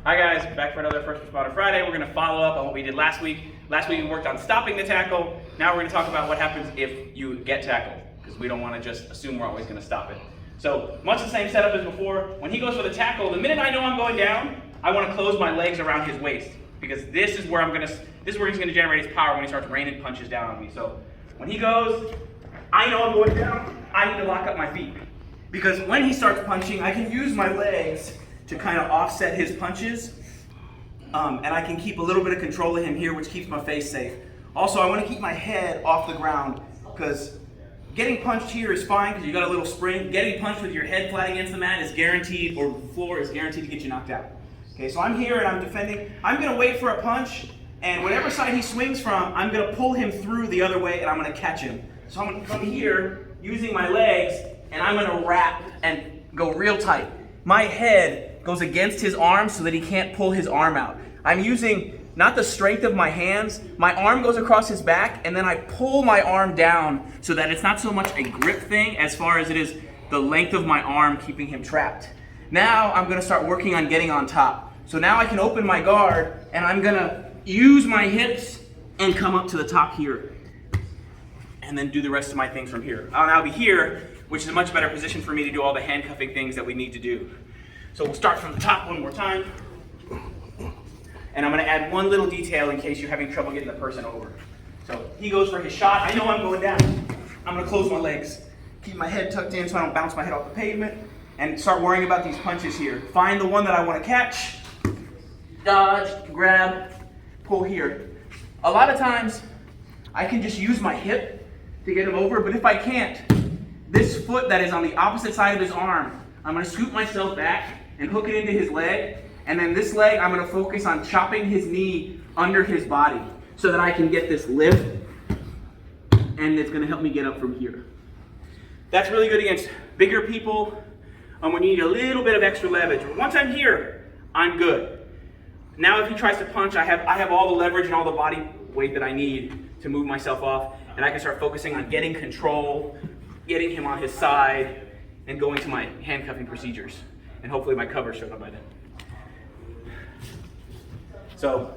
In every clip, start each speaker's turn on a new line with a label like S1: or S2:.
S1: Hi guys, back for another First Responder Friday. We're going to follow up on what we did last week. Last week we worked on stopping the tackle. Now we're going to talk about what happens if you get tackled, because we don't want to just assume we're always going to stop it. So much the same setup as before. When he goes for the tackle, the minute I know I'm going down, I want to close my legs around his waist, because this is where he's going to generate his power when he starts raining punches down on me. So when he goes, I know I'm going down, I need to lock up my feet. Because when he starts punching, I can use my legs to kind of offset his punches, and I can keep a little bit of control of him here, which keeps my face safe. Also, I want to keep my head off the ground, because getting punched here is fine because you got a little spring. Getting punched with your head flat against the mat is guaranteed, or the floor is guaranteed to get you knocked out. Okay, so I'm here and I'm defending. I'm going to wait for a punch, and whatever side he swings from, I'm going to pull him through the other way, and I'm going to catch him. So I'm going to come here using my legs, and I'm going to wrap and go real tight. My head goes against his arm so that he can't pull his arm out. I'm using not the strength of my hands. My arm goes across his back, and then I pull my arm down so that it's not so much a grip thing as far as it is the length of my arm keeping him trapped. Now I'm going to start working on getting on top. So now I can open my guard, and I'm going to use my hips and come up to the top here, and then do the rest of my things from here. I'll now be here, which is a much better position for me to do all the handcuffing things that we need to do. So we'll start from the top one more time. And I'm going to add one little detail in case you're having trouble getting the person over. So he goes for his shot. I know I'm going down. I'm going to close my legs. Keep my head tucked in so I don't bounce my head off the pavement. And start worrying about these punches here. Find the one that I want to catch. Dodge, grab, pull here. A lot of times, I can just use my hip to get him over. But if I can't, this foot that is on the opposite side of his arm, I'm going to scoop myself back and hook it into his leg. And then this leg, I'm going to focus on chopping his knee under his body so that I can get this lift, and it's going to help me get up from here. That's really good against bigger people when you need a little bit of extra leverage. Once I'm here, I'm good. Now if he tries to punch, I have all the leverage and all the body weight that I need to move myself off, and I can start focusing on getting control, getting him on his side, and going to my handcuffing procedures. And hopefully my cover showed up by then. So,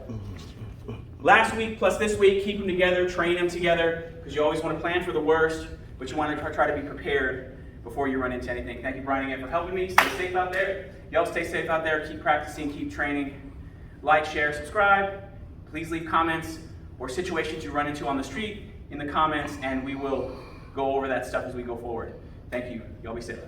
S1: last week plus this week, keep them together, train them together, because you always want to plan for the worst, but you want to try to be prepared before you run into anything. Thank you, Brian, again, for helping me. Stay safe out there. Y'all stay safe out there. Keep practicing, keep training. Like, share, subscribe. Please leave comments or situations you run into on the street in the comments, and we will go over that stuff as we go forward. Thank you. Y'all be safe.